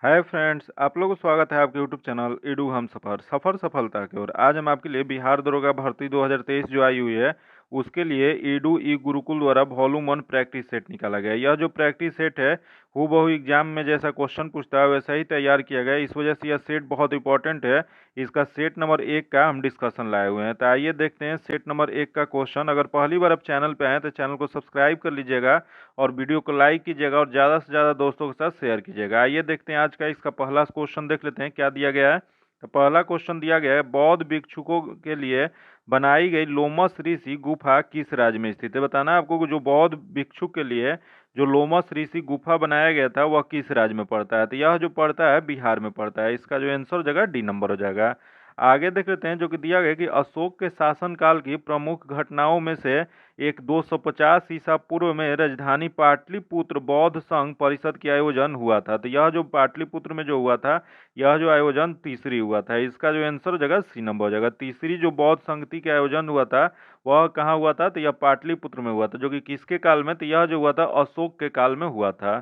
Hi friends, आप लोगों को स्वागत है आपके यूट्यूब चैनल ईडू हम सफ़र सफलता की ओर। आज हम आपके लिए बिहार दरोगा भर्ती 2023 जो आई हुई है उसके लिए ईडू ई गुरुकुल द्वारा वॉल्यूम 1 प्रैक्टिस सेट निकाला गया है। यह जो प्रैक्टिस सेट है हूबहू एग्जाम में जैसा क्वेश्चन पूछता है वैसा ही तैयार किया गया है। इस वजह से यह सेट बहुत इंपॉर्टेंट है। इसका सेट नंबर 1 का हम डिस्कशन लाए हुए हैं, तो आइए देखते हैं सेट नंबर 1 का क्वेश्चन। अगर पहली बार आप चैनल पे आए तो चैनल को सब्सक्राइब कर लीजिएगा और वीडियो को लाइक कीजिएगा और ज़्यादा से ज़्यादा दोस्तों के साथ शेयर कीजिएगा। आइए देखते हैं आज का इसका पहला क्वेश्चन देख लेते हैं क्या दिया गया है। तो पहला क्वेश्चन दिया गया है, बौद्ध भिक्षुकों के लिए बनाई गई लोमस ऋषि गुफा किस राज्य में स्थित है। बताना है आपको कि जो बौद्ध भिक्षुक के लिए जो लोमस ऋषि गुफा बनाया गया था वह किस राज्य में पड़ता है। तो यह जो पड़ता है बिहार में पड़ता है। इसका जो आंसर हो जाएगा डी नंबर हो जाएगा। आगे देख लेते हैं जो कि दिया गया कि अशोक के शासनकाल की प्रमुख घटनाओं में से एक 250 ईसा पूर्व में राजधानी पाटलिपुत्र बौद्ध संघ परिषद की आयोजन हुआ था। तो यह जो पाटलिपुत्र में जो हुआ था यह जो आयोजन तीसरी हुआ था। इसका जो आंसर हो जाएगा सी नंबर हो जाएगा। तीसरी जो बौद्ध संगति का आयोजन हुआ था वह कहाँ हुआ था, तो यह पाटलिपुत्र में हुआ था, जो कि किसके काल में, तो यह जो हुआ था अशोक के काल में हुआ था।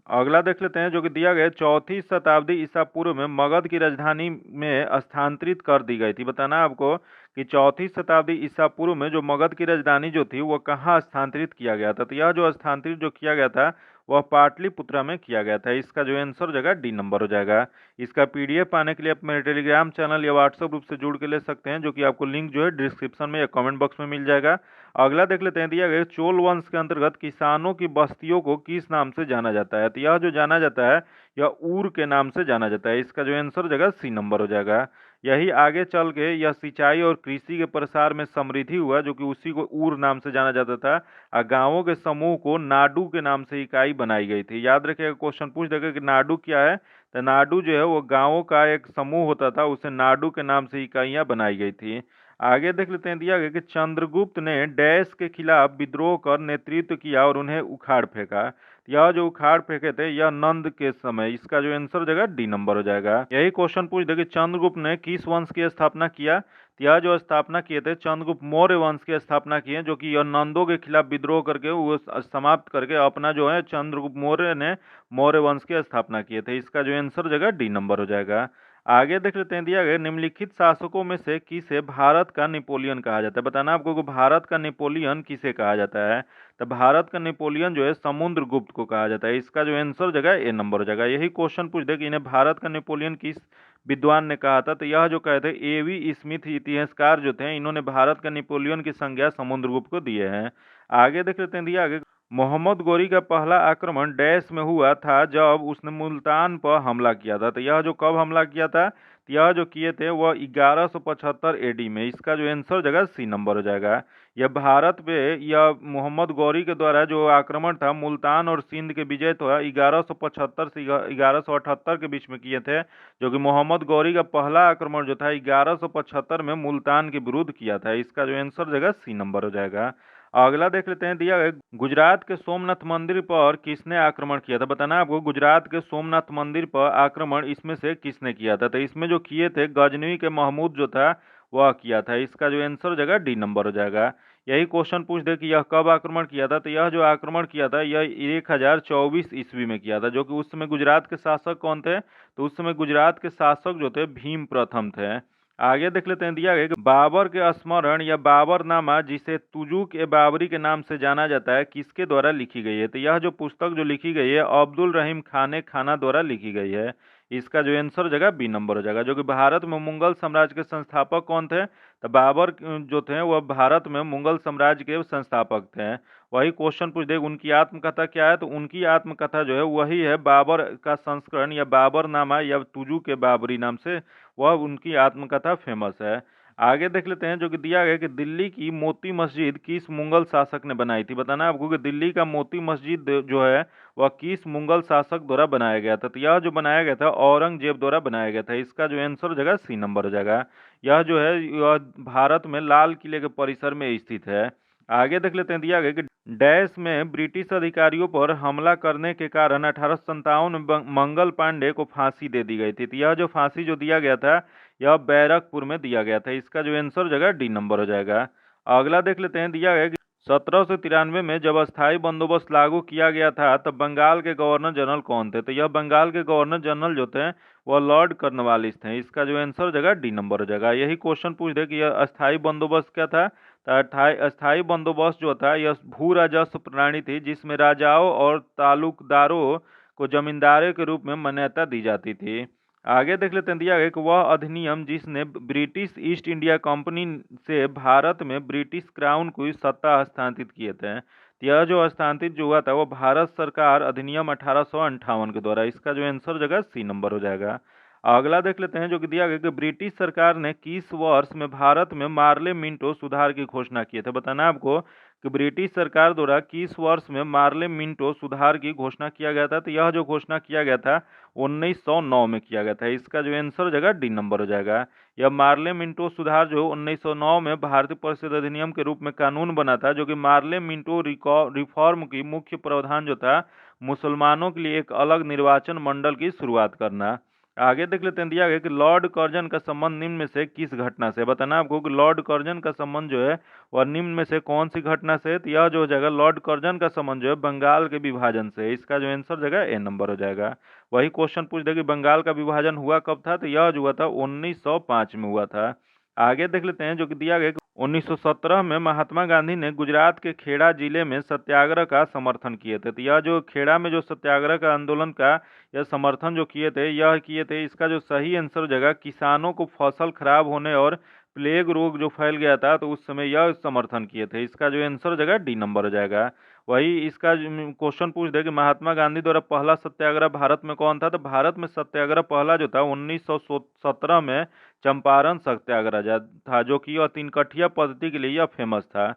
अगला देख लेते हैं जो कि दिया गया चौथी शताब्दी ईसा पूर्व में मगध की राजधानी में स्थानांतरित कर दी गई थी। बताना है आपको कि चौथी शताब्दी ईसा पूर्व में जो मगध की राजधानी जो थी वो कहाँ स्थानांतरित किया गया था। तो यह जो स्थानांतरित जो किया गया था वह पाटलिपुत्रा में किया गया था। इसका जो आंसर हो जाएगा डी नंबर हो जाएगा। इसका पीडीएफ पाने के लिए आप मेरे टेलीग्राम चैनल या व्हाट्सएप ग्रुप से जुड़ के ले सकते हैं, जो कि आपको लिंक जो है डिस्क्रिप्शन में या कमेंट बॉक्स में मिल जाएगा। अगला देख लेते हैं, दिया गया चोल वंश के अंतर्गत किसानों की बस्तियों को किस नाम से जाना जाता है। तो यह जो जाना जाता है यह ऊर के नाम से जाना जाता है। इसका जो आंसर हो जाएगा सी नंबर हो जाएगा। यही आगे चल के यह सिंचाई और कृषि के प्रसार में समृद्धि हुआ, जो कि उसी को ऊर नाम से जाना जाता था। और गांवों के समूह को नाडू के नाम से इकाई बनाई गई थी। याद रखिएगा, क्वेश्चन पूछ देगा कि नाडू क्या है, तो नाडू जो है वो गांवों का एक समूह होता था, उसे नाडू के नाम से इकाइयां बनाई गई थी। आगे देख लेते हैं, दिया गया कि चंद्रगुप्त ने डैश के खिलाफ विद्रोह कर नेतृत्व किया और उन्हें उखाड़ फेंका। यह जो उखाड़ फेंके थे यह नंद के समय। इसका जो आंसर हो जाएगा डी नंबर हो जाएगा। यही क्वेश्चन पूछ दे कि चंद्रगुप्त ने किस वंश की स्थापना किया। तो यह जो स्थापना किए थे चंद्रगुप्त मौर्य वंश की स्थापना किए, जो कि यह नंदों के खिलाफ विद्रोह करके वो समाप्त करके अपना जो है चंद्रगुप्त मौर्य ने मौर्य वंश की स्थापना किए थे। इसका जो आंसर हो जाएगा डी नंबर हो जाएगा। आगे देख लेते हैं, दिया गया निम्नलिखित शासकों में से किसे भारत का नेपोलियन कहा जाता है। बताना आपको कि भारत का नेपोलियन किसे कहा जाता है। तो भारत का नेपोलियन जो है समुद्रगुप्त को कहा जाता है। इसका जो आंसर हो जाएगा ए नंबर हो जाएगा। यही क्वेश्चन पूछ दे कि इन्हें भारत का नेपोलियन किस विद्वान ने कहा था। तो यह जो कहे थे एवी स्मिथ इतिहासकार जो थे, इन्होंने भारत का नेपोलियन की संज्ञा समुद्रगुप्त को दिए हैं। आगे देख लेते हैं, दिया आगे मोहम्मद गोरी का पहला आक्रमण डैश में हुआ था जब उसने मुल्तान पर हमला किया था। तो यह जो कब हमला किया था, तो यह जो किए थे वह 1175 एडी में। इसका जो आंसर हो जाएगा सी नंबर हो जाएगा। यह भारत पे यह मोहम्मद गौरी के द्वारा जो आक्रमण था मुल्तान और सिंध के विजय तो 1175 से 1178 के बीच में किए थे, जो कि मोहम्मद गौरी का पहला आक्रमण जो था 1175 में मुल्तान के विरुद्ध किया था। इसका जो आंसर हो जाएगा सी नंबर हो जाएगा। अगला देख लेते हैं, दिया गया गुजरात के सोमनाथ मंदिर पर किसने आक्रमण किया था। बताना आपको गुजरात के सोमनाथ मंदिर पर आक्रमण इसमें से किसने किया था। तो इसमें जो किए थे गजनवी के महमूद जो था वह किया था। इसका जो आंसर हो जाएगा डी नंबर हो जाएगा। यही क्वेश्चन पूछ दे कि यह कब आक्रमण किया था। तो यह जो आक्रमण किया था यह 1024 ईस्वी में किया था, जो कि उस समय गुजरात के शासक कौन थे, तो उस समय गुजरात के शासक जो थे भीम प्रथम थे। आगे देख लेते हैं, दिया गया कि बाबर के स्मरण या बाबरनामा जिसे तुजुक ए बाबरी के नाम से जाना जाता है किसके द्वारा लिखी गई है। तो यह जो पुस्तक जो लिखी गई है अब्दुल रहीम खाने खाना द्वारा लिखी गई है। इसका जो आंसर हो जाएगा बी नंबर हो जाएगा। जो कि भारत में मुगल साम्राज्य के संस्थापक कौन थे, तो बाबर जो थे वह भारत में मुगल साम्राज्य के संस्थापक थे। वही क्वेश्चन पूछ दे उनकी आत्मकथा क्या है, तो उनकी आत्मकथा जो है वही है बाबर का संस्करण या बाबरनामा या तुजु के बाबरी नाम से वह उनकी आत्मकथा फेमस है। आगे देख लेते हैं, जो कि दिया गया कि दिल्ली की मोती मस्जिद किस मुगल शासक ने बनाई थी। बताना आपको कि दिल्ली का मोती मस्जिद जो है वह किस मुगल शासक द्वारा बनाया गया था। तो यह जो बनाया गया था औरंगजेब द्वारा बनाया गया था। इसका जो आंसर हो जाएगा सी नंबर हो जाएगा। यह जो है यह भारत में लाल किले के परिसर में स्थित है। आगे देख लेते हैं, दिया गया कि डैश में ब्रिटिश अधिकारियों पर हमला करने के कारण 1857 में मंगल पांडे को फांसी दे दी गई थी। तो यह जो फांसी जो दिया गया था यह बैरकपुर में दिया गया था। इसका जो आंसर हो जाएगा डी नंबर हो जाएगा। अगला देख लेते हैं, दिया गया कि 1793 में जब अस्थायी बंदोबस्त लागू किया गया था तब बंगाल के गवर्नर जनरल कौन थे? तो यह बंगाल के गवर्नर जनरल जो थे वह लॉर्ड कर्नवालिस थे। इसका जो आंसर हो जाएगा डी नंबर हो जाएगा। यही क्वेश्चन पूछ दे कि यह अस्थायी बंदोबस्त क्या था। तो अस्थायी बंदोबस्त जो था यह भू राजस्व प्रणाली थी जिसमें राजाओं और तालुकदारों को जमींदारों के रूप में मान्यता दी जाती थी। आगे देख लेते हैं, दिया गया कि वह अधिनियम जिसने ब्रिटिश ईस्ट इंडिया कंपनी से भारत में ब्रिटिश क्राउन को सत्ता हस्तांतरित किए थे। तो यह जो हस्तांतरित जो हुआ था वो भारत सरकार अधिनियम 1858 के द्वारा। इसका जो आंसर हो जाएगा सी नंबर हो जाएगा। अगला देख लेते हैं जो कि दिया गया कि ब्रिटिश सरकार ने किस वर्ष में भारत में मार्ले मिंटो सुधार की घोषणा किए थे? बताना है आपको कि ब्रिटिश सरकार द्वारा किस वर्ष में मार्ले मिंटो सुधार की घोषणा किया गया था। तो यह जो घोषणा किया गया था 1909 में किया गया था। इसका जो आंसर हो जाएगा डी नंबर हो जाएगा। यह मार्ले मिंटो सुधार जो 1909 में भारतीय परिषद अधिनियम के रूप में कानून बना था, जो कि मार्ले मिंटो रिफॉर्म की मुख्य प्रावधान जो था मुसलमानों के लिए एक अलग निर्वाचन मंडल की शुरुआत करना। आगे देख लेते हैं, दिया गया कि लॉर्ड कर्जन का संबंध निम्न में से किस घटना से? बताना आपको कि लॉर्ड कर्जन का संबंध जो है वह निम्न में से कौन सी घटना से? तो यह जो हो जाएगा लॉर्ड कर्जन का संबंध जो है बंगाल के विभाजन से। इसका जो आंसर हो जाएगा ए नंबर हो जाएगा। वही क्वेश्चन पूछ दे कि बंगाल का विभाजन हुआ कब था? तो यह जो हुआ था 1905 में हुआ था। आगे देख लेते हैं जो कि दिया गया कि 1917 में महात्मा गांधी ने गुजरात के खेड़ा जिले में सत्याग्रह का समर्थन किए थे। तो यह जो खेड़ा में जो सत्याग्रह का आंदोलन का यह समर्थन जो किए थे यह किए थे। इसका जो सही आंसर हो जाएगा किसानों को फसल खराब होने और प्लेग रोग जो फैल गया था तो उस समय यह समर्थन किए थे। इसका जो आंसर हो जाएगा डी नंबर हो जाएगा। वही इसका क्वेश्चन पूछ दे कि महात्मा गांधी द्वारा पहला सत्याग्रह भारत में कौन था? तो भारत में सत्याग्रह पहला जो था 1917 में चंपारण सत्याग्रह था, जो कि यह तीन कठिया पद्धति के लिए यह फेमस था।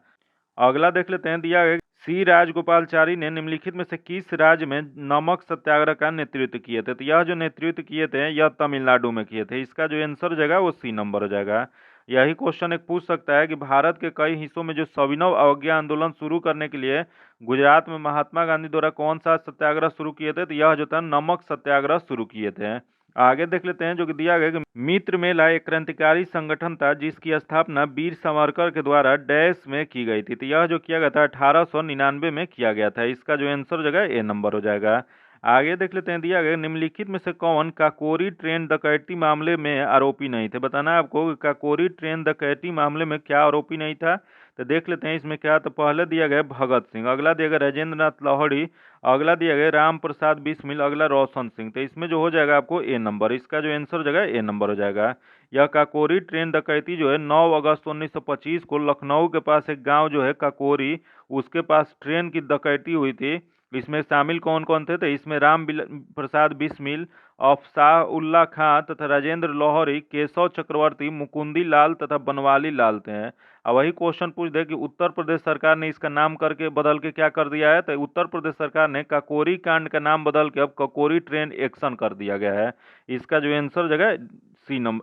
अगला देख लेते हैं, दिया गया सी राजगोपालचारी ने निम्नलिखित में से किस राज्य में नमक सत्याग्रह का नेतृत्व किए थे? तो यह जो नेतृत्व किए थे यह तमिलनाडु में किए थे। इसका जो आंसर हो जाएगा वो सी नंबर हो जाएगा। यही क्वेश्चन एक पूछ सकता है कि भारत के कई हिस्सों में जो सविनय अवज्ञा आंदोलन शुरू करने के लिए गुजरात में महात्मा गांधी द्वारा कौन सा सत्याग्रह शुरू किए थे? तो यह जो था नमक सत्याग्रह शुरू किए थे। आगे देख लेते हैं जो कि दिया गया कि मित्र मेला एक क्रांतिकारी संगठन था जिसकी स्थापना वीर सावरकर के द्वारा डैश में की गई थी। तो यह जो किया गया था 1899 में किया गया था। इसका जो आंसर हो जाएगा ए नंबर हो जाएगा। आगे देख लेते हैं, दिया गया निम्नलिखित में से कौन काकोरी ट्रेन डकैती मामले में आरोपी नहीं थे? बताना है आपको कि काकोरी ट्रेन डकैती मामले में क्या आरोपी नहीं था। तो देख लेते हैं इसमें क्या। तो पहले दिया गया भगत सिंह, अगला दिया गया राजेंद्र नाथ लाहौरी, अगला दिया गया राम प्रसाद बिस्मिल, अगला रोशन सिंह। तो इसमें जो हो जाएगा आपको ए नंबर। इसका जो आंसर हो जाएगा ए नंबर हो जाएगा। यह काकोरी ट्रेन डकैती जो है 9 अगस्त 1925 को लखनऊ के पास एक गांव जो है काकोरी, उसके पास ट्रेन की डकैती हुई थी। इसमें शामिल कौन कौन थे? तो इसमें प्रसाद बिस्मिल, अफसाह उल्ला खां तथा राजेंद्र लाहौरी, केशव चक्रवर्ती, मुकुंदी लाल तथा बनवाली लाल थे। और वही क्वेश्चन पूछ दे कि उत्तर प्रदेश सरकार ने इसका नाम करके बदल के क्या कर दिया है? तो उत्तर प्रदेश सरकार ने काकोरी कांड का नाम बदल के अब काकोरी ट्रेन एक्शन कर दिया गया है। इसका जो आंसर हो जाएगा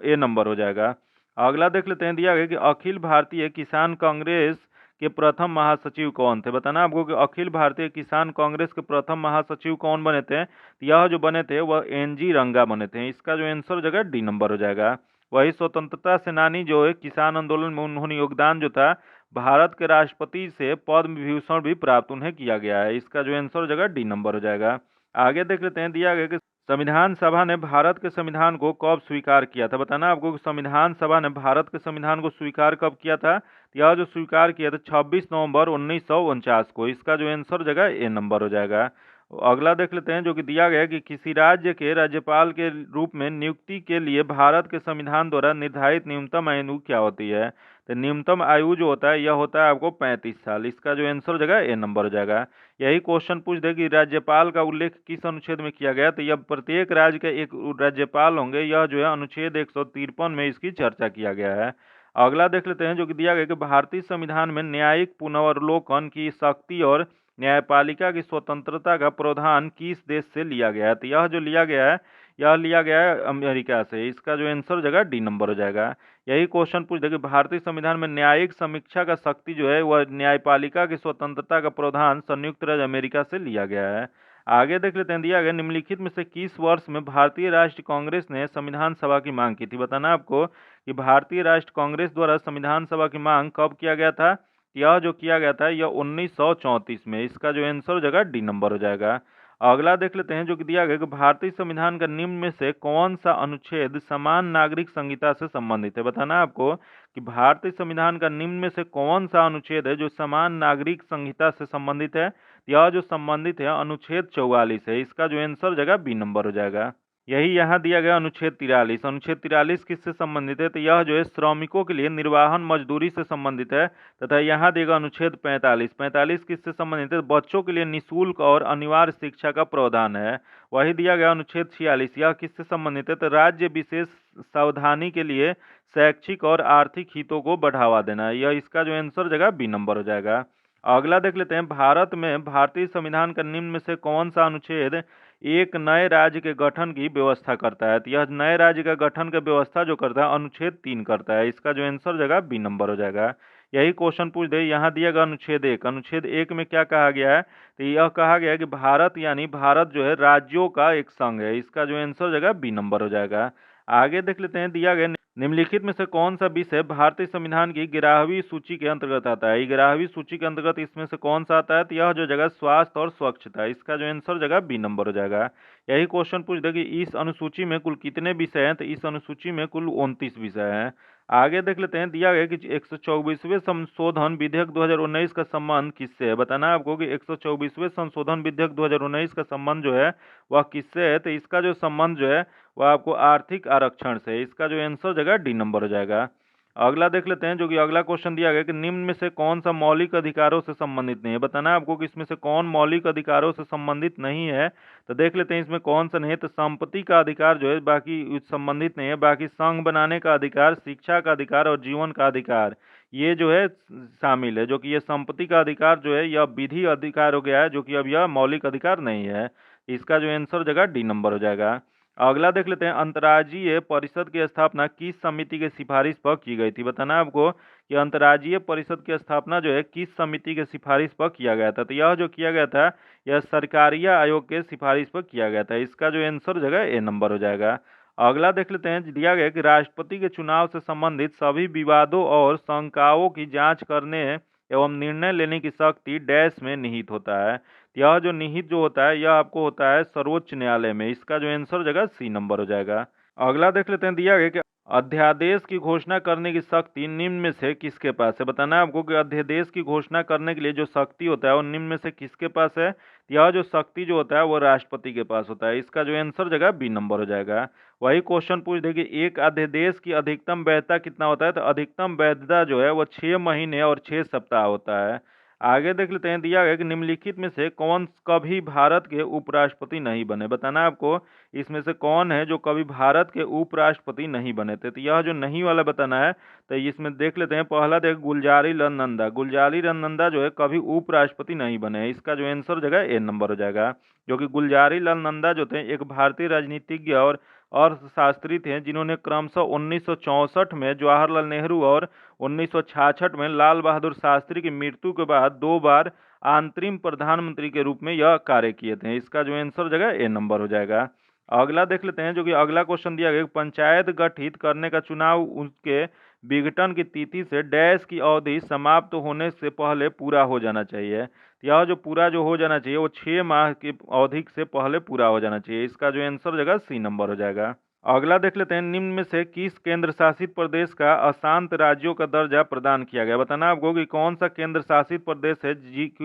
ए नंबर हो जाएगा। अगला देख लेते हैं, दिया गया कि अखिल भारतीय किसान कांग्रेस के प्रथम महासचिव कौन थे? बताना आपको कि अखिल भारतीय किसान कांग्रेस के प्रथम महासचिव कौन बने थे? यह जो बने थे वह एनजी रंगा बने थे। इसका जो आंसर हो जाएगा डी नंबर हो जाएगा। वही स्वतंत्रता सेनानी जो है किसान आंदोलन में उन्होंने योगदान जो था भारत के राष्ट्रपति से पद्म विभूषण भी प्राप्त उन्हें किया गया है। इसका जो आंसर हो जाएगा डी नंबर हो जाएगा। आगे देख लेते हैं, दिया गया कि संविधान सभा ने भारत के संविधान को कब स्वीकार किया था? बताना आपको कि संविधान सभा ने भारत के संविधान को स्वीकार कब किया था? यह जो स्वीकार किया था 26 नवंबर 1949 को। इसका जो आंसर हो जाएगा ए नंबर हो जाएगा। अगला देख लेते हैं जो कि दिया गया कि किसी राज्य के राज्यपाल के रूप में नियुक्ति के लिए भारत के संविधान द्वारा निर्धारित न्यूनतम आयु क्या होती है? तो न्यूनतम आयु जो होता है यह होता है आपको 35 साल। इसका जो आंसर हो जाएगा ए नंबर हो जाएगा। यही क्वेश्चन पूछ दे कि राज्यपाल का उल्लेख किस अनुच्छेद में किया गया? तो यह प्रत्येक राज्य के एक राज्यपाल होंगे। यह जो है अनुच्छेद 153 में इसकी चर्चा किया गया है। अगला देख लेते हैं जो कि दिया गया कि भारतीय संविधान में न्यायिक पुनर्वलोकन की शक्ति और न्यायपालिका की स्वतंत्रता का प्रावधान किस देश से लिया गया है? तो यह जो लिया गया है यह लिया गया है अमेरिका से। इसका जो आंसर हो जाएगा डी नंबर हो जाएगा। यही क्वेश्चन पूछ देखिए भारतीय संविधान में न्यायिक समीक्षा का शक्ति जो है वह न्यायपालिका की स्वतंत्रता का प्रावधान संयुक्त राज्य अमेरिका से लिया गया है। आगे देख लेते हैं, दिया गया निम्नलिखित में से किस वर्ष में भारतीय राष्ट्रीय कांग्रेस ने संविधान सभा की मांग की थी? बताना आपको कि भारतीय राष्ट्रीय कांग्रेस द्वारा संविधान सभा की मांग कब किया गया था? यह जो किया गया था यह 1934 में। इसका जो आंसर हो जाएगा डी नंबर हो जाएगा। अगला देख लेते हैं जो कि दिया गया कि भारतीय संविधान का निम्न में से कौन सा अनुच्छेद समान नागरिक संहिता से संबंधित है। बताना है आपको कि भारतीय संविधान का निम्न में से कौन सा अनुच्छेद है जो समान नागरिक संहिता से संबंधित है। यह जो संबंधित है अनुच्छेद 44 है। इसका जो आंसर हो जाएगा बी नंबर हो जाएगा। यही यहाँ दिया गया अनुच्छेद 43। अनुच्छेद 43 किससे संबंधित है, तो यह जो है श्रमिकों के लिए निर्वाहन मजदूरी से संबंधित है। तथा यहाँ देगा अनुच्छेद 45। 45 किससे संबंधित है, बच्चों के लिए निःशुल्क और अनिवार्य शिक्षा का प्रावधान है। वही दिया गया अनुच्छेद 46, यह किससे संबंधित है, तो राज्य विशेष सावधानी के लिए शैक्षिक और आर्थिक हितों को बढ़ावा देना है। यह इसका जो आंसर जगह बी नंबर हो जाएगा। अगला देख लेते हैं, भारत में भारतीय संविधान का निम्न में से कौन सा अनुच्छेद एक नए राज्य के गठन की व्यवस्था करता है। तो यह नए राज्य का गठन का व्यवस्था जो करता है अनुच्छेद 3 करता है। इसका जो आंसर जगह बी नंबर हो जाएगा। यही क्वेश्चन पूछ दे, यहाँ दिया गया अनुच्छेद 1। अनुच्छेद 1 में क्या कहा गया है, तो यह कहा गया है कि भारत यानी भारत जो है राज्यों का एक संघ है। इसका जो आंसर जगह बी नंबर हो जाएगा। आगे देख लेते हैं, दिया गया निम्नलिखित में से कौन सा विषय भारतीय संविधान की 11वीं सूची के अंतर्गत आता है। 11वीं सूची के अंतर्गत इसमें से कौन सा आता है, तो यह जो जगह स्वास्थ्य और स्वच्छता। इसका जो आंसर जगह बी नंबर हो जाएगा। यही क्वेश्चन पूछ दे कि इस अनुसूची में कुल कितने विषय हैं, तो इस अनुसूची में कुल 29 विषय हैं। आगे देख लेते हैं, दिया गया कि 124वें संशोधन विधेयक 2019 का संबंध किससे है। बताना है आपको कि 124वें संशोधन विधेयक 2019 का संबंध जो है वह किससे है, तो इसका जो संबंध जो है वह आपको आर्थिक आरक्षण से। इसका जो आंसर जगह डी नंबर हो जाएगा। अगला देख लेते हैं, जो कि अगला क्वेश्चन दिया गया कि निम्न में से कौन सा मौलिक अधिकारों से संबंधित नहीं है। बताना है आपको कि इसमें से कौन मौलिक अधिकारों से संबंधित नहीं है। तो देख लेते हैं इसमें कौन सा नहीं है, तो संपत्ति का अधिकार जो है बाकी संबंधित नहीं है। बाकी संघ बनाने का अधिकार, शिक्षा का अधिकार और जीवन का अधिकार ये जो है शामिल है। जो कि ये संपत्ति का अधिकार जो है यह विधि अधिकार हो गया है, जो कि अब यह मौलिक अधिकार नहीं है। इसका जो आंसर जगह डी नंबर हो जाएगा। अगला देख लेते हैं, अंतर्राज्यीय परिषद की स्थापना किस समिति के सिफारिश पर की गई थी। बताना है आपको कि अंतर्राज्यीय परिषद की स्थापना जो है किस समिति के सिफारिश पर किया गया था। तो यह जो किया गया था यह सरकारिया आयोग के सिफारिश पर किया गया था। इसका जो आंसर जगह ए नंबर हो जाएगा। अगला देख लेते हैं, दिया गया कि राष्ट्रपति के चुनाव से संबंधित सभी विवादों और शंकाओं की जांच करने एवं निर्णय लेने की शक्ति डैश में निहित होता है। यह जो निहित जो होता है यह आपको होता है सर्वोच्च न्यायालय में। इसका जो आंसर जगह सी नंबर हो जाएगा। अगला देख लेते हैं, दिया गया कि अध्यादेश की घोषणा करने की शक्ति निम्न में से किसके पास है। बताना है आपको कि अध्यादेश की घोषणा करने के लिए जो शक्ति होता है वो निम्न में से किसके पास है। यह जो शक्ति जो होता है वो राष्ट्रपति के पास होता है। इसका जो आंसर जगह बी नंबर हो जाएगा। वही क्वेश्चन पूछ दे कि एक अध्यादेश की अधिकतम वैधता कितना होता है, तो अधिकतम वैधता जो है वो 6 महीने और 6 सप्ताह होता है। आगे देख लेते हैं, दिया गया कि निम्नलिखित में से कौन कभी भारत के उपराष्ट्रपति नहीं बने। बताना है आपको इसमें से कौन है जो कभी भारत के उपराष्ट्रपति नहीं बने थे। तो यह जो नहीं वाला बताना है, तो इसमें देख लेते हैं, पहला देख गुलजारी लाल नंदा। गुलजारी लाल नंदा जो है कभी उपराष्ट्रपति नहीं बने। इसका जो आंसर जगह ए नंबर हो जाएगा। जो कि गुलजारी लाल नंदा जो थे एक भारतीय राजनीतिज्ञ और अर्थशास्त्री थे, जिन्होंने क्रमशः 1964 में जवाहरलाल नेहरू और 1966 में लाल बहादुर शास्त्री की मृत्यु के बाद 2 बार अंतरिम प्रधानमंत्री के रूप में यह कार्य किए थे। इसका जो आंसर जगह ए नंबर हो जाएगा। अगला देख लेते हैं, जो कि अगला क्वेश्चन दिया गया, पंचायत गठित करने का चुनाव उसके विघटन की तिथि से डैश की अवधि समाप्त होने से पहले पूरा हो जाना चाहिए। यह जो पूरा जो हो जाना चाहिए वो 6 माह की अवधि से पहले पूरा हो जाना चाहिए। इसका जो आंसर जगह सी नंबर हो जाएगा। अगला देख लेते हैं, निम्न में से किस केंद्र शासित प्रदेश का अशांत राज्यों का दर्जा प्रदान किया गया। बताना आपको कि कौन सा केंद्र शासित प्रदेश है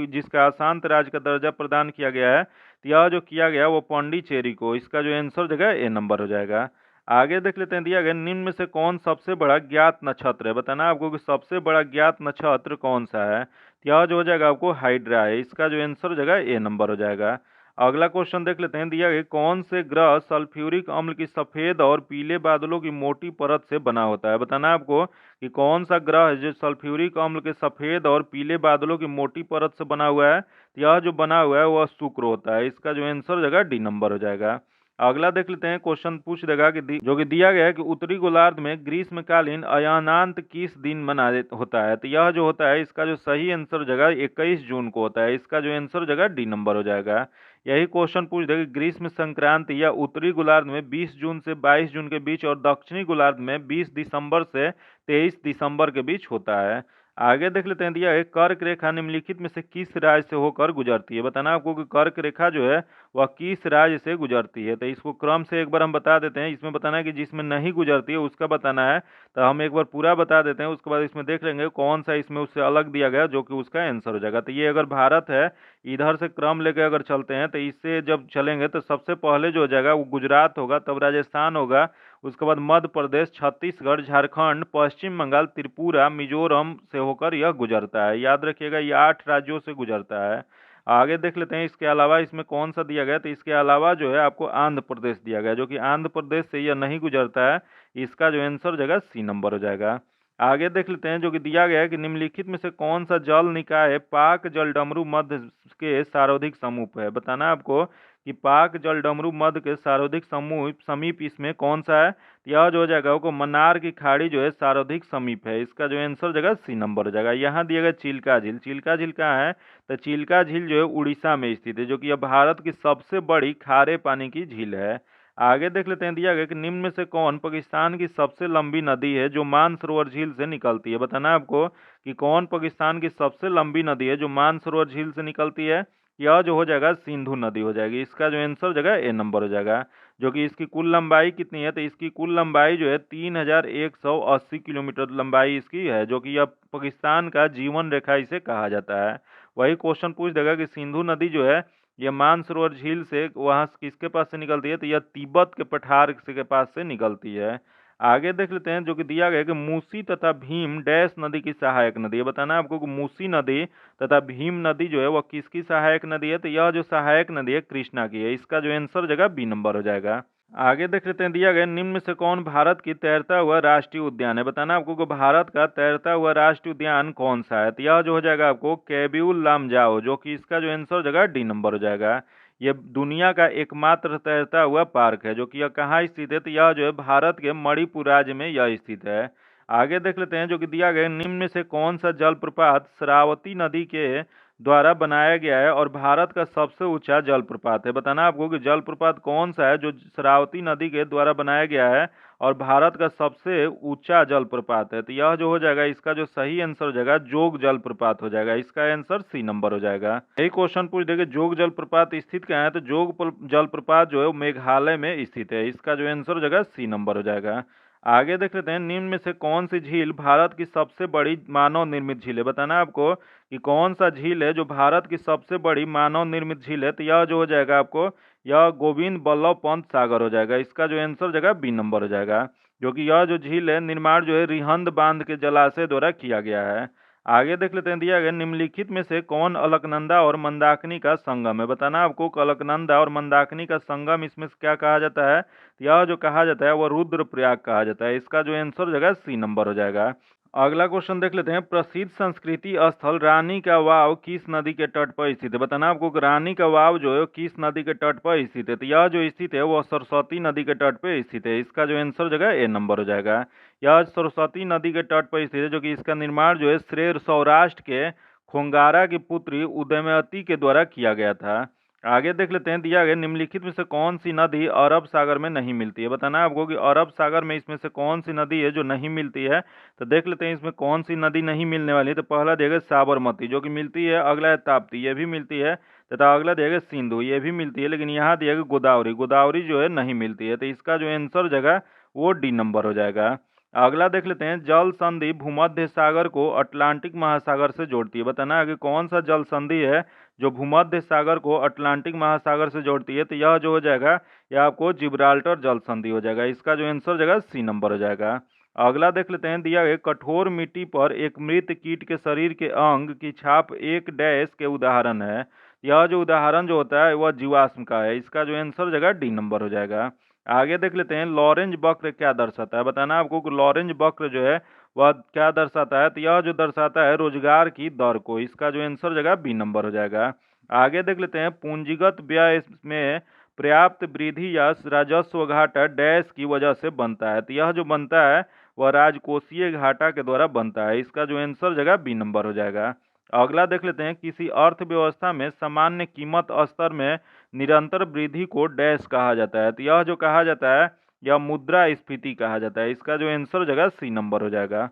जिसका अशांत राज्य का दर्जा प्रदान किया गया है। तो यह जो किया गया वो पांडिचेरी को। इसका जो आंसर जगह ए नंबर हो जाएगा। आगे देख लेते हैं, दिया गया निम्न में से कौन सबसे बड़ा ज्ञात नक्षत्र है। बताना आपको कि सबसे बड़ा ज्ञात नक्षत्र कौन सा है। तो यह जो हो जाएगा आपको हाइड्रा है। इसका जो आंसर जगह ए नंबर हो जाएगा। अगला क्वेश्चन देख लेते हैं, दिया गया कौन से ग्रह सल्फ्यूरिक अम्ल की सफेद और पीले बादलों की मोटी परत से बना होता है। बताना आपको कि कौन सा ग्रह है जो सल्फ्यूरिक अम्ल के सफेद और पीले बादलों की मोटी परत से बना हुआ है। तो यह जो बना हुआ है वह शुक्र होता है। इसका जो आंसर जगह डी नंबर हो जाएगा। अगला देख लेते हैं, क्वेश्चन पूछ देगा कि जो कि दिया गया है कि उत्तरी गोलार्ध में ग्रीष्मकालीन अयनांत किस दिन होता है। तो यह जो होता है इसका जो सही आंसर जगह 21 जून को होता है। इसका जो आंसर जगह डी नंबर हो जाएगा। यही क्वेश्चन पूछ देगा, ग्रीष्म संक्रांति या उत्तरी गोलार्ध में 20 जून से 22 जून के बीच और दक्षिणी गोलार्ध में 20 दिसंबर से 23 दिसंबर के बीच होता है। आगे देख लेते हैं, दिया है कर्क रेखा निम्नलिखित में से किस राज्य से होकर गुजरती है। बताना आपको कि कर्क रेखा जो है वह किस राज्य से गुजरती है। तो इसको क्रम से एक बार हम बता देते हैं। इसमें बताना है कि जिसमें नहीं गुजरती है उसका बताना है। तो हम एक बार पूरा बता देते हैं, उसके बाद इसमें देख लेंगे कौन सा इसमें उससे अलग दिया गया जो कि उसका आंसर हो जाएगा। तो ये अगर भारत है, इधर से क्रम लेकर अगर चलते हैं तो इससे जब चलेंगे तो सबसे पहले जो हो जाएगा वो गुजरात होगा, तब राजस्थान होगा, उसके बाद मध्य प्रदेश, छत्तीसगढ़, झारखंड, पश्चिम बंगाल, त्रिपुरा, मिजोरम से होकर यह गुजरता है। याद रखिएगा ये 8 राज्यों से गुजरता है। आगे देख लेते हैं इसके अलावा इसमें कौन सा दिया गया। तो इसके अलावा जो है आपको आंध्र प्रदेश दिया गया, जो कि आंध्र प्रदेश से यह नहीं गुजरता है। इसका जो आंसर हो जाएगा सी नंबर हो जाएगा। आगे देख लेते हैं जो कि दिया गया है कि निम्नलिखित में से कौन सा जल निकाय पाक जलडमरू मध्य के सार्वधिक समीप है। बताना है आपको कि पाक जलडमरू मध्य के सार्वधिक समीप इसमें कौन सा है। यह जो हो जाएगा वो मन्नार की खाड़ी जो है सार्वधिक समीप है। इसका जो आंसर हो जाएगा सी नंबर हो जाएगा। यहाँ दिया गया चिल्का झील। चिल्का झील कहाँ है? तो चिल्का झील जो है उड़ीसा में स्थित है, जो कि यह भारत की सबसे बड़ी खारे पानी की झील है। आगे देख लेते हैं, दिया गया कि निम्न में से कौन पाकिस्तान की सबसे लंबी नदी है जो मानसरोवर झील से निकलती है। बताना है आपको कि कौन पाकिस्तान की सबसे लंबी नदी है जो मानसरोवर झील से निकलती है। यह जो हो जाएगा सिंधु नदी हो जाएगी। इसका जो आंसर हो जाएगा ए नंबर हो जाएगा। जो कि इसकी कुल लंबाई कितनी है? तो इसकी कुल लंबाई जो है 3180 किलोमीटर लंबाई इसकी है, जो कि यह पाकिस्तान का जीवन रेखा इसे कहा जाता है। वही क्वेश्चन पूछ देगा कि सिंधु नदी जो है यह मानसरोवर झील से वहां किसके पास से निकलती है। तो यह तिब्बत के पठार के पास से निकलती है। आगे देख लेते हैं जो कि दिया गया है कि मूसी तथा भीम डैश नदी की सहायक नदी है। बताना है आपको कि मूसी नदी तथा भीम नदी जो है वह किसकी सहायक नदी है। तो यह जो सहायक नदी है कृष्णा की है। इसका जो आंसर हो जाएगा बी नंबर हो जाएगा। आगे देख लेते हैं, दिया गया निम्न में से कौन भारत की तैरता हुआ राष्ट्रीय उद्यान है। बताना आपको कि भारत का तैरता हुआ राष्ट्रीय उद्यान कौन सा है। तो यह जो हो जाएगा आपको कैब्यूल लामजाओ, जो कि इसका जो आंसर हो जाएगा डी नंबर हो जाएगा। यह दुनिया का एकमात्र तैरता हुआ पार्क है, जो कि यह कहाँ स्थित है। तो यह जो है भारत के मणिपुर राज्य में यह स्थित है। आगे देख लेते हैं जो कि दिया गया निम्न में से कौन सा जलप्रपात शरावती नदी के द्वारा बनाया गया है और भारत का सबसे ऊंचा जलप्रपात है। बताना आपको कि जलप्रपात कौन सा है जो शरावती नदी के द्वारा बनाया गया है और भारत का सबसे ऊंचा जलप्रपात है। तो यह जो हो जाएगा इसका जो सही आंसर हो जाएगा जोग जलप्रपात हो जाएगा। इसका आंसर सी नंबर हो जाएगा। यही क्वेश्चन पूछ देगा जोग जलप्रपात स्थित कहाँ है। तो जोग जलप्रपात जो है वो मेघालय में स्थित है। इसका जो आंसर हो जाएगा सी नंबर हो जाएगा। आगे देख लेते हैं, निम्न में से कौन सी झील भारत की सबसे बड़ी मानव निर्मित झील है। बताना आपको कि कौन सा झील है जो भारत की सबसे बड़ी मानव निर्मित झील है। तो यह जो हो जाएगा आपको यह गोविंद बल्लभ पंत सागर हो जाएगा। इसका जो आंसर हो जाएगा बी नंबर हो जाएगा। जो कि यह जो झील है निर्माण जो है रिहंद बांध के जलाशय द्वारा किया गया है। आगे देख लेते हैं, दिया गया निम्नलिखित में से कौन अलकनंदा और मंदाकिनी का संगम है। बताना आपको अलकनंदा और मंदाकिनी का संगम इसमें से क्या कहा जाता है। यह जो कहा जाता है वह रुद्रप्रयाग कहा जाता है। इसका जो आंसर हो जाएगा सी नंबर हो जाएगा। अगला क्वेश्चन देख लेते हैं, प्रसिद्ध संस्कृति स्थल रानी का वाव किस नदी के तट पर स्थित है। बताना आपको कि रानी का वाव जो है किस नदी के तट पर स्थित है। तो यह जो स्थित है वह सरस्वती नदी के तट पर स्थित है। इसका जो आंसर हो जाएगा ए नंबर हो जाएगा। यह सरस्वती नदी के तट पर स्थित है, जो कि इसका निर्माण जो है श्रेय सौराष्ट्र के खोंगारा की पुत्री उदयमती के द्वारा किया गया था। आगे देख लेते हैं, दिया गया निम्नलिखित में से कौन सी नदी अरब सागर में नहीं मिलती है। बताना आपको कि अरब सागर में इसमें से कौन सी नदी है जो नहीं मिलती है। तो देख लेते हैं इसमें कौन सी नदी नहीं मिलने वाली है। तो पहला दिया गया साबरमती जो कि मिलती है, अगला है ताप्ती ये भी मिलती है, तथा अगला दिया गया सिंधु ये भी मिलती है, लेकिन यहाँ दिया गया गोदावरी। गोदावरी जो है नहीं मिलती है। तो इसका जो आंसर जगह वो डी नंबर हो जाएगा। अगला देख लेते हैं, जल संधि भूमध्य सागर को अटलांटिक महासागर से जोड़ती है। बताना है कि कौन सा जल संधि है जो भूमध्य सागर को अटलांटिक महासागर से जोड़ती है। तो यह जो हो जाएगा यह आपको जिब्राल्टर जल संधि हो जाएगा। इसका जो आंसर हो जाएगा सी नंबर हो जाएगा। अगला देख लेते हैं, दिया गया कठोर मिट्टी पर एक मृत कीट के शरीर के अंग की छाप एक डैश के उदाहरण है। यह जो उदाहरण जो होता है वह जीवाश्म का है। इसका जो आंसर हो जाएगा डी नंबर हो जाएगा। आगे देख लेते हैं, लॉरेंज वक्र क्या दर्शाता है। बताना आपको कि लॉरेंज वक्र जो है वह क्या दर्शाता है। तो यह जो दर्शाता है रोजगार की दर को। इसका जो आंसर हो जाएगा बी नंबर हो जाएगा। आगे देख लेते हैं, पूंजीगत व्यय में पर्याप्त वृद्धि या राजस्व घाटा डैश की वजह से बनता है। तो यह जो बनता है वह राजकोषीय घाटा के द्वारा बनता है। इसका जो आंसर जगह बी नंबर हो जाएगा। अगला देख लेते हैं, किसी अर्थव्यवस्था में सामान्य कीमत स्तर में निरंतर वृद्धि को डैश कहा जाता है। तो यह जो कहा जाता है यह मुद्रास्फीति कहा जाता है। इसका जो आंसर जगह सी नंबर हो जाएगा।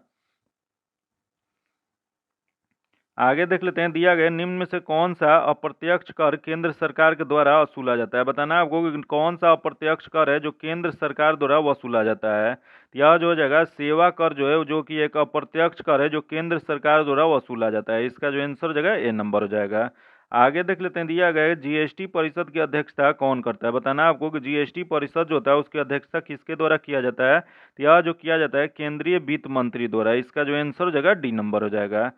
आगे देख लेते हैं, दिया गया निम्न में से कौन सा अप्रत्यक्ष कर केंद्र सरकार के द्वारा वसूला जाता है। बताना है आपको कि कौन सा अप्रत्यक्ष कर है जो केंद्र सरकार द्वारा वसूला जाता है। तो यह जो हो जाएगा सेवा कर जो है, जो कि एक अप्रत्यक्ष कर है जो केंद्र सरकार द्वारा वसूला जाता है। इसका जो आंसर हो जाएगा ए नंबर हो जाएगा। आगे देख लेते हैं, दिया गया है जीएसटी परिषद की अध्यक्षता कौन करता है। बताना है आपको कि जीएसटी परिषद जो होता है उसकी अध्यक्षता किसके द्वारा किया जाता है। तो यह जो किया जाता है केंद्रीय वित्त मंत्री द्वारा। इसका जो आंसर हो जाएगा डी नंबर हो जाएगा।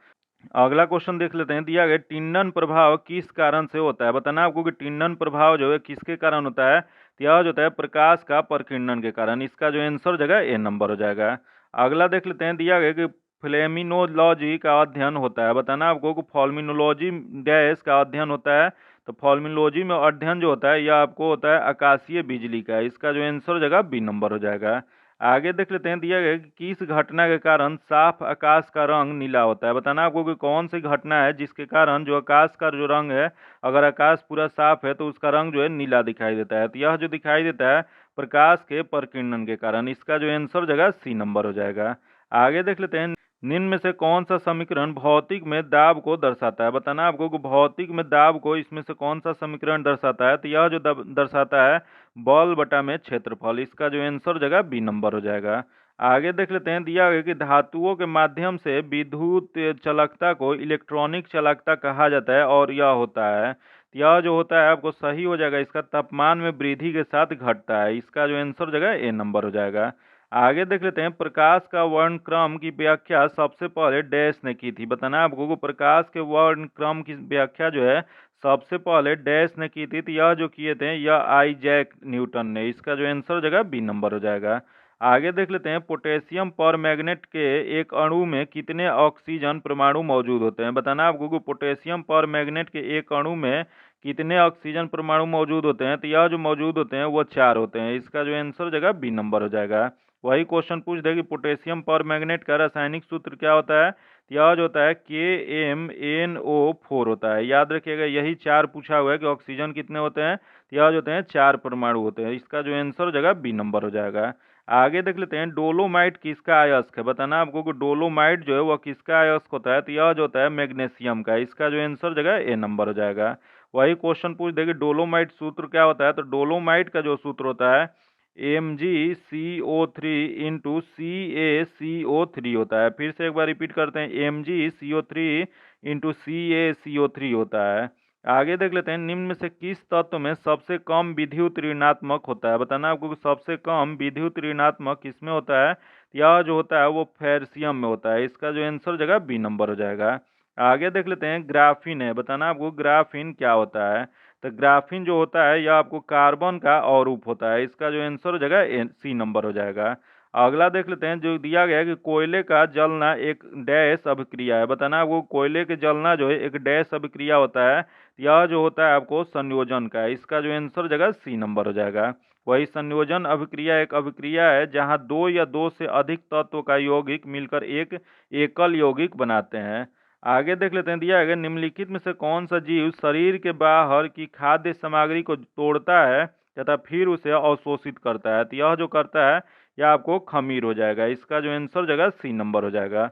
अगला क्वेश्चन देख लेते हैं, दिया गया टिंडन प्रभाव किस कारण से होता है। बताना आपको कि टिंडन प्रभाव जो है किसके कारण होता है। तो यह जो होता है प्रकाश का प्रकीर्णन के कारण। इसका जो आंसर हो जाएगा ए नंबर हो जाएगा। अगला देख लेते हैं, दिया गया कि फ्लेमिनोलॉजी का अध्ययन होता है। बताना आपको कि फॉल्मिनोलॉजी डैश का अध्ययन होता है। तो फॉल्मिनोलॉजी में अध्ययन जो होता है यह आपको होता है आकाशीय बिजली का। इसका जो आंसर हो जाएगा बी नंबर हो जाएगा। आगे देख लेते हैं, दिया गया कि किस घटना के कारण साफ आकाश का रंग नीला होता है। बताना आपको कि कौन सी घटना है जिसके कारण जो आकाश का जो रंग है, अगर आकाश पूरा साफ है तो उसका रंग जो है नीला दिखाई देता है। तो यह जो दिखाई देता है प्रकाश के प्रकीर्णन के कारण। इसका जो आंसर हो जाएगा सी नंबर हो जाएगा। आगे देख लेते हैं, निम्न में से कौन सा समीकरण भौतिक में दाब को दर्शाता है। बताना आपको कि भौतिक में दाब को इसमें से कौन सा समीकरण दर्शाता है। तो यह जो दर्शाता है बल बटा में क्षेत्रफल। इसका जो आंसर हो जाएगा बी नंबर हो जाएगा। आगे देख लेते हैं, दिया गया कि धातुओं के माध्यम से विद्युत चालकता को इलेक्ट्रॉनिक चालकता कहा जाता है और यह होता है। तो यह जो होता है आपको सही हो जाएगा, इसका तापमान में वृद्धि के साथ घटता है। इसका जो आंसर हो जाएगा ए नंबर हो जाएगा। आगे देख लेते हैं, प्रकाश का वर्णक्रम की व्याख्या सबसे पहले डैश ने की थी। बताना आपको कि प्रकाश के वर्णक्रम की व्याख्या जो है सबसे पहले डैश ने की थी। तो यह जो किए थे यह आइजैक न्यूटन ने। इसका जो आंसर हो जाएगा बी नंबर हो जाएगा। आगे देख लेते हैं, पोटेशियम परमैंगनेट के एक अणु में कितने ऑक्सीजन परमाणु मौजूद होते हैं। बताना आपको कि पोटेशियम परमैंगनेट के एक अणु में कितने ऑक्सीजन परमाणु मौजूद होते हैं। तो यह जो मौजूद होते हैं वो 4 होते हैं। इसका जो आंसर हो जाएगा बी नंबर हो जाएगा। वही क्वेश्चन पूछ दे कि पोटेशियम परमैंगनेट का रासायनिक सूत्र क्या होता है। तो यह जो होता है KMnO4 होता है। याद रखिएगा यही 4 पूछा हुआ है कि ऑक्सीजन कितने होते हैं। तो यह जो होते हैं 4 परमाणु होते हैं। इसका जो आंसर हो जाएगा बी नंबर हो जाएगा। आगे देख लेते हैं, डोलोमाइट किसका अयस्क है। बताना आपको कि डोलोमाइट जो है वह किसका अयस्क होता है। तो यह जो होता है मैग्नीशियम का। इसका जो आंसर हो जाएगा ए नंबर हो जाएगा। वही क्वेश्चन पूछ देगी डोलोमाइट सूत्र क्या होता है। तो डोलोमाइट का जो सूत्र होता है MgCO3 इंटू CaCO3 होता है। फिर से एक बार रिपीट करते हैं, MgCO3 इंटू CaCO3 होता है। आगे देख लेते हैं, निम्न में से किस तत्व में सबसे कम विद्युत ऋणात्मक होता है। बताना आपको कि सबसे कम विद्युत ऋणात्मक किसमें होता है। यह जो होता है वो फेरसियम में होता है। इसका जो आंसर हो जाएगा बी नंबर हो जाएगा। आगे देख लेते हैं, ग्राफीन है। बताना आपको ग्राफीन क्या होता है। तो ग्राफीन जो होता है यह आपको कार्बन का औरूप होता है। इसका जो आंसर हो जाएगा सी नंबर हो जाएगा। अगला देख लेते हैं, जो दिया गया है कि कोयले का जलना एक डैश अभिक्रिया है। बताना आपको कोयले के जलना जो है एक डैश अभिक्रिया होता है। यह जो होता है आपको संयोजन का है। इसका जो आंसर हो जाएगा सी नंबर हो जाएगा। वही संयोजन अभिक्रिया एक अभिक्रिया है जहाँ दो या दो से अधिक तत्व का यौगिक मिलकर एक एकल यौगिक बनाते हैं। आगे देख लेते हैं, दिया है निम्नलिखित में से कौन सा जीव शरीर के बाहर की खाद्य सामग्री को तोड़ता है तथा फिर उसे अवशोषित करता है। तो यह जो करता है यह आपको खमीर हो जाएगा। इसका जो आंसर हो जाएगा सी नंबर हो जाएगा।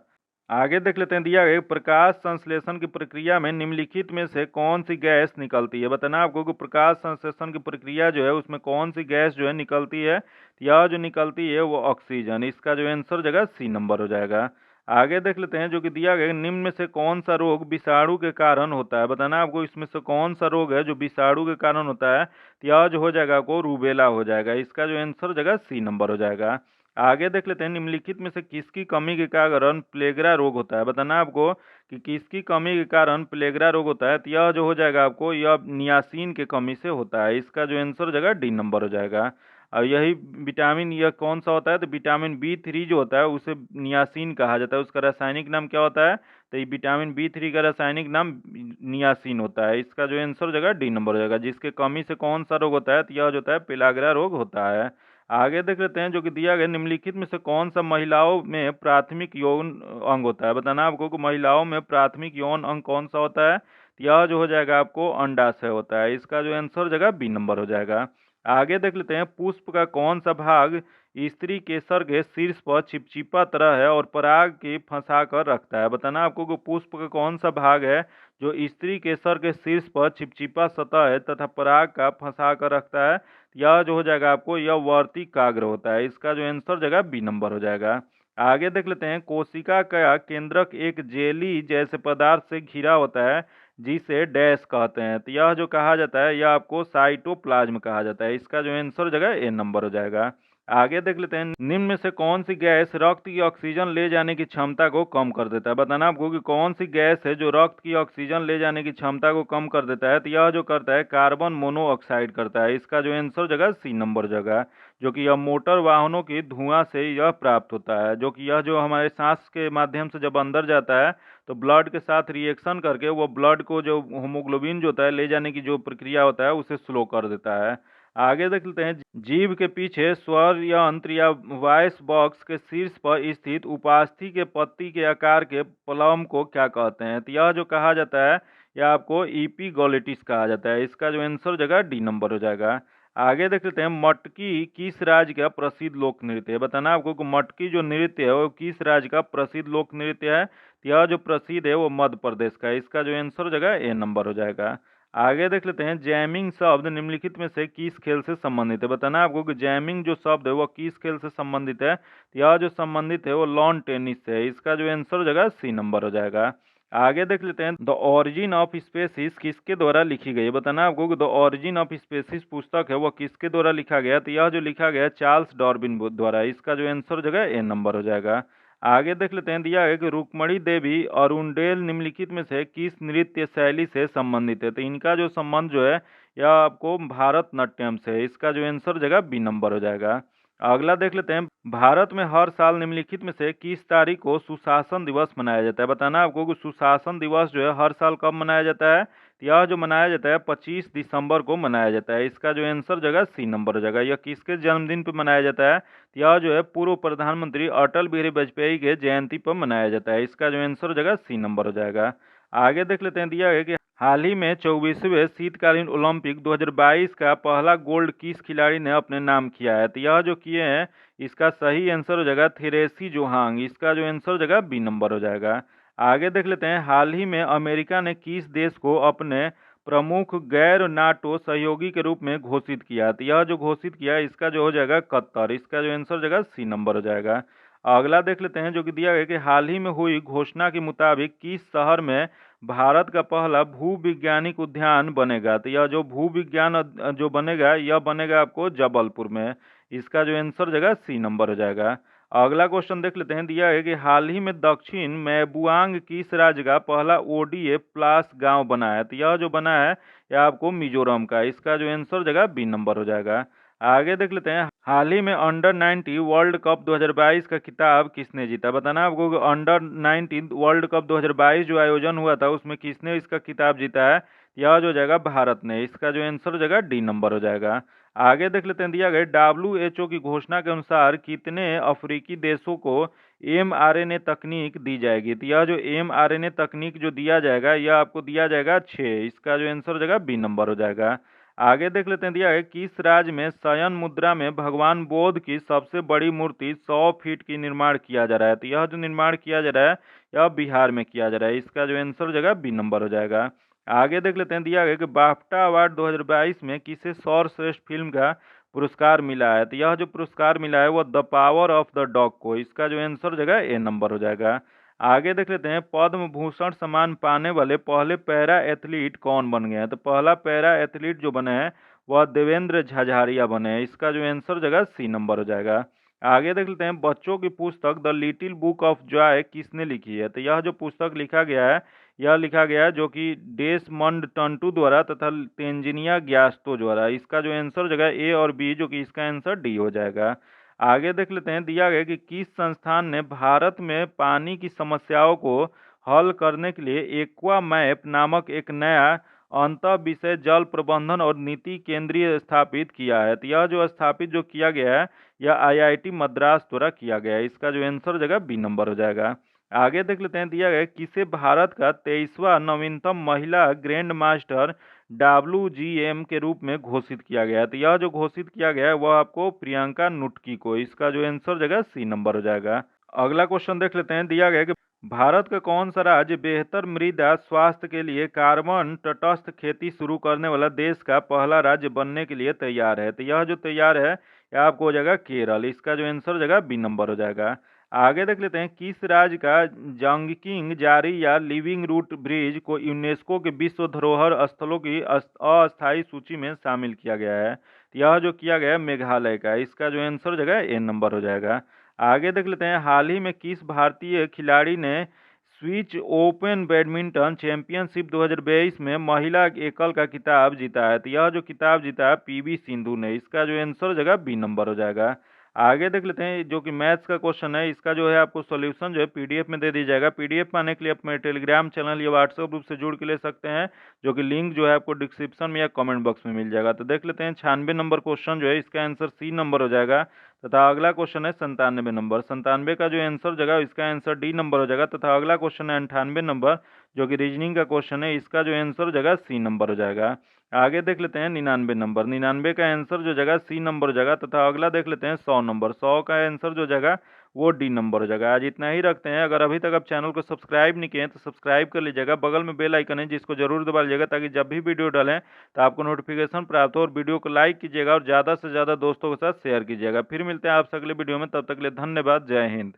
आगे देख लेते हैं, दिया गया प्रकाश संश्लेषण की प्रक्रिया में निम्नलिखित में से कौन सी गैस निकलती है। बताना आपको कि प्रकाश संश्लेषण की प्रक्रिया जो है उसमें कौन सी गैस जो है निकलती है। तो यह जो निकलती है वो ऑक्सीजन। इसका जो आंसर हो जाएगा सी नंबर हो जाएगा। आगे देख लेते हैं, जो कि दिया गया निम्न में से कौन सा रोग विषाणु के कारण होता है। बताना आपको इसमें से कौन सा रोग है जो विषाणु के कारण होता है। तो यह जो हो जाएगा आपको रूबेला हो जाएगा। इसका जो आंसर हो जाएगा सी नंबर हो जाएगा। आगे देख लेते हैं, निम्नलिखित में से किसकी कमी के कारण प्लेगरा रोग होता है। बताना आपको कि किसकी कमी के कारण प्लेगरा रोग होता है। तो यह जो हो जाएगा आपको यह नियासिन के कमी से होता है। इसका जो आंसर हो जाएगा डी नंबर हो जाएगा। और यही विटामिन यह कौन सा होता है। तो विटामिन B3 जो होता है उसे नियासिन कहा जाता है। उसका रासायनिक नाम क्या होता है। तो ये विटामिन B3 का रासायनिक नाम नियासिन होता है। इसका जो आंसर हो जाएगा डी नंबर हो जाएगा। जिसके कमी से कौन सा रोग होता है। तो यह जो होता है पेलाग्रा रोग होता है। आगे देख लेते हैं, जो कि दिया गया निम्नलिखित में से कौन सा महिलाओं में प्राथमिक यौन अंग होता है। बताना आपको कि महिलाओं में प्राथमिक यौन अंग कौन सा होता है। तो यह जो हो जाएगा आपको अंडाशय होता है। इसका जो आंसर हो जाएगा बी नंबर हो जाएगा। आगे देख लेते हैं, पुष्प का कौन सा भाग स्त्री केसर के शीर्ष पर चिपचिपा तरह है और पराग की फंसा कर रखता है। बताना आपको कि पुष्प का कौन सा भाग है जो स्त्री केसर के शीर्ष पर चिपचिपा सतह है तथा पराग का फंसा कर रखता है। यह जो हो जाएगा आपको, यह वर्ती काग्र होता है। इसका जो आंसर जगह बी नंबर हो जाएगा। आगे देख लेते हैं, कोशिका का केंद्रक एक जेली जैसे पदार्थ से घिरा होता है जिसे डैश कहते हैं। तो यह जो कहा जाता है यह आपको साइटोप्लाज्म कहा जाता है। इसका जो आंसर जगह ए नंबर हो जाएगा। आगे देख लेते हैं, निम्न में से कौन सी गैस रक्त की ऑक्सीजन ले जाने की क्षमता को कम कर देता है। बताना आपको कि कौन सी गैस है जो रक्त की ऑक्सीजन ले जाने की क्षमता को कम कर देता है। तो यह जो करता है कार्बन मोनोऑक्साइड करता है। इसका जो आंसर जगह सी नंबर जगह, जो कि यह मोटर वाहनों की धुआं से यह प्राप्त होता है, जो कि यह जो हमारे सांस के माध्यम से जब अंदर जाता है तो ब्लड के साथ रिएक्शन करके वो ब्लड को जो होमोग्लोबिन जो होता है ले जाने की जो प्रक्रिया होता है उसे स्लो कर देता है। आगे देख लेते हैं, जीभ के पीछे स्वर यंत्र या वॉइस बॉक्स के शीर्ष पर स्थित उपास्थि के पत्ती के आकार के प्लम को क्या कहते हैं। तो यह जो कहा जाता है यह आपको ईपीग्लोटिस कहा जाता है। इसका जो आंसर जगह डी नंबर हो जाएगा। आगे देख लेते हैं, मटकी किस राज्य का प्रसिद्ध लोक नृत्य है। बताना आपको कि मटकी जो नृत्य है वो किस राज्य का प्रसिद्ध लोक नृत्य है। यह जो प्रसिद्ध है वो मध्य प्रदेश का है। इसका जो आंसर जगह ए नंबर हो जाएगा। आगे देख लेते हैं, जैमिंग शब्द निम्नलिखित में से किस खेल से संबंधित है। बताना आपको कि जैमिंग जो शब्द है वो किस खेल से संबंधित है। यह जो संबंधित है वो लॉन टेनिस से है। इसका जो आंसर जगह सी नंबर हो जाएगा। आगे देख लेते हैं, द ओरिजिन ऑफ स्पेसिस किसके द्वारा लिखी गई है। बताना आपको कि द ओरिजिन ऑफ स्पेसिस पुस्तक है वो किसके द्वारा लिखा गया। तो यह जो लिखा गया चार्ल्स डार्विन द्वारा। इसका जो आंसर जगह ए नंबर हो जाएगा। आगे देख लेते हैं, दिया है कि रुक्मणी देवी अरुणडेल निम्नलिखित में से किस नृत्य शैली से संबंधित है। तो इनका जो संबंध जो है यह आपको भारतनाट्यम से है। इसका जो आंसर जगह बी नंबर हो जाएगा। अगला देख लेते हैं, भारत में हर साल निम्नलिखित में से किस तारीख को सुशासन दिवस मनाया जाता है। बताना आपको कि सुशासन दिवस जो है हर साल कब मनाया जाता है। तो यह जो मनाया जाता है 25 दिसंबर को मनाया जाता है। इसका जो आंसर जगह सी नंबर हो जाएगा। यह किसके जन्मदिन पर मनाया जाता है। तो यह जो है पूर्व प्रधानमंत्री अटल बिहारी वाजपेयी के जयंती पर मनाया जाता है। इसका जो आंसर जगह सी नंबर हो जाएगा। आगे देख लेते हैं, दिया है कि हाल ही में 24वें शीतकालीन ओलंपिक 2022 का पहला गोल्ड किस खिलाड़ी ने अपने नाम किया है। तो यह जो किए हैं इसका सही आंसर हो जाएगा थेरेसी जोहांग। इसका जो आंसर हो जाएगा बी नंबर हो जाएगा। आगे देख लेते हैं, हाल ही में अमेरिका ने किस देश को अपने प्रमुख गैर नाटो सहयोगी के रूप में घोषित किया। तो यह जो घोषित किया इसका जो हो जाएगा कतर। इसका जो आंसर हो जाएगा सी नंबर हो जाएगा। अगला देख लेते हैं, जो कि दिया गया कि हाल ही में हुई घोषणा के मुताबिक किस शहर में भारत का पहला भूविज्ञानिक उद्यान बनेगा। तो यह जो भूविज्ञान जो बनेगा यह बनेगा आपको जबलपुर में। इसका जो आंसर जगह सी नंबर हो जाएगा। अगला क्वेश्चन देख लेते हैं, दिया है कि हाल ही में दक्षिण मैबुआंग किस राज्य का पहला ओडीए प्लस गांव बना है। तो यह जो बना है यह आपको मिजोरम का। इसका जो आंसर जगह बी नंबर हो जाएगा। आगे देख लेते हैं, हाल ही में अंडर 90 वर्ल्ड कप 2022 का खिताब किसने जीता। बताना आपको कि अंडर 19 वर्ल्ड कप 2022 जो आयोजन हुआ था उसमें किसने इसका खिताब जीता है। यह जो जाएगा भारत ने। इसका जो आंसर हो जाएगा डी नंबर हो जाएगा। आगे देख लेते हैं, दिया गया WHO की घोषणा के अनुसार कितने अफ्रीकी देशों को mRNA तकनीक दी जाएगी। तो यह जो mRNA तकनीक जो दिया जाएगा यह आपको दिया जाएगा 6। इसका जो आंसर हो जाएगा बी नंबर हो जाएगा। आगे देख लेते हैं, दिया है किस राज्य में शयन मुद्रा में भगवान बोध की सबसे बड़ी मूर्ति 100 फीट की निर्माण किया जा रहा है। तो यह जो निर्माण किया जा रहा है यह बिहार में किया जा रहा है। इसका जो आंसर हो जाएगा बी नंबर हो जाएगा। आगे देख लेते हैं, दिया गया कि बाफ्टा अवार्ड 2022 में किसे सर्वश्रेष्ठ फिल्म का पुरस्कार मिला है। तो यह जो पुरस्कार मिला है वो the power of the dog को। इसका जो आंसर हो जाएगा ए नंबर हो जाएगा। आगे देख लेते हैं, पद्म भूषण सम्मान पाने वाले पहले पैरा एथलीट कौन बन गए हैं। तो पहला पैरा एथलीट जो बने हैं वह देवेंद्र झाझारिया बने हैं। इसका जो आंसर जगह सी नंबर हो जाएगा। आगे देख लेते हैं, बच्चों की पुस्तक the little book of Joy किसने लिखी है। तो यह जो पुस्तक लिखा गया है यह लिखा गया है जो कि डेसमंड टंटू द्वारा तथा तेंजिनिया ग्यास्तो द्वारा। इसका जो आंसर जगह ए और बी, जो कि इसका आंसर डी हो जाएगा। आगे देख लेते हैं, दिया गया कि किस संस्थान ने भारत में पानी की समस्याओं को हल करने के लिए एक्वा मैप नामक एक नया अंतर विषय जल प्रबंधन और नीति केंद्रीय स्थापित किया है। तो यह जो स्थापित जो किया गया है यह IIT मद्रास द्वारा किया गया है। इसका जो आंसर जगह बी नंबर हो जाएगा। आगे देख लेते हैं, दिया गया है, किसे भारत का 23वां नवीनतम महिला ग्रैंड मास्टर WGM के रूप में घोषित किया गया है। तो यह जो घोषित किया गया है वह आपको प्रियंका नुटकी को, इसका जो आंसर जगह सी नंबर हो जाएगा। अगला क्वेश्चन देख लेते हैं, दिया गया है कि भारत का कौन सा राज्य बेहतर मृदा स्वास्थ्य के लिए कार्बन तटस्थ खेती शुरू करने वाला देश का पहला राज्य बनने के लिए तैयार है। तो यह जो तैयार है यह आपको हो जाएगा केरल, इसका जो आंसर हो जाएगा बी नंबर हो जाएगा। आगे देख लेते हैं, किस राज्य का जंगकिंग जारी या लिविंग रूट ब्रिज को यूनेस्को के विश्व धरोहर स्थलों की अस्थायी सूची में शामिल किया गया है। तो यह जो किया गया है मेघालय का, इसका जो आंसर हो जाएगा ए नंबर हो जाएगा। आगे देख लेते हैं, हाल ही में किस भारतीय खिलाड़ी ने स्विच ओपन बैडमिंटन चैंपियनशिप 2022 में महिला एकल का खिताब जीता है। तो यह जो खिताब जीता है PV सिंधु ने, इसका जो आंसर हो जाएगा बी नंबर हो जाएगा। आगे देख लेते हैं, जो कि मैथ्स का क्वेश्चन है, इसका जो है आपको सॉल्यूशन जो है PDF में दे दिया जाएगा। PDF पाने के लिए आप मेरे टेलीग्राम चैनल या व्हाट्सएप ग्रुप से जुड़ के ले सकते हैं, जो कि लिंक जो है आपको डिस्क्रिप्शन में या कमेंट बॉक्स में मिल जाएगा। तो देख लेते हैं, 96 नंबर क्वेश्चन जो है इसका आंसर सी नंबर हो जाएगा, तथा अगला क्वेश्चन है 97 नंबर। 97 का जो आंसर जगह इसका आंसर डी नंबर हो जाएगा, तथा अगला क्वेश्चन है 98 नंबर, जो कि रीजनिंग का क्वेश्चन है, इसका जो आंसर जगह सी नंबर हो जाएगा। आगे देख लेते हैं 99 नंबर, 99 का आंसर जो जगह सी नंबर हो जाएगा, तथा अगला देख लेते हैं 100 नंबर, 100 का आंसर जो जगह वो डी नंबर हो जाएगा। आज इतना ही रखते हैं। अगर अभी तक आप चैनल को सब्सक्राइब नहीं किए हैं तो सब्सक्राइब कर लीजिएगा, बगल में बेल आइकन है जिसको जरूर दबा लीजिएगा, ताकि जब भी वीडियो डालें तो आपको नोटिफिकेशन प्राप्त हो। और वीडियो को लाइक कीजिएगा और ज़्यादा से ज़्यादा दोस्तों के साथ शेयर कीजिएगा। फिर मिलते हैं आपसे अगले वीडियो में, तब तक के लिए धन्यवाद। जय हिंद।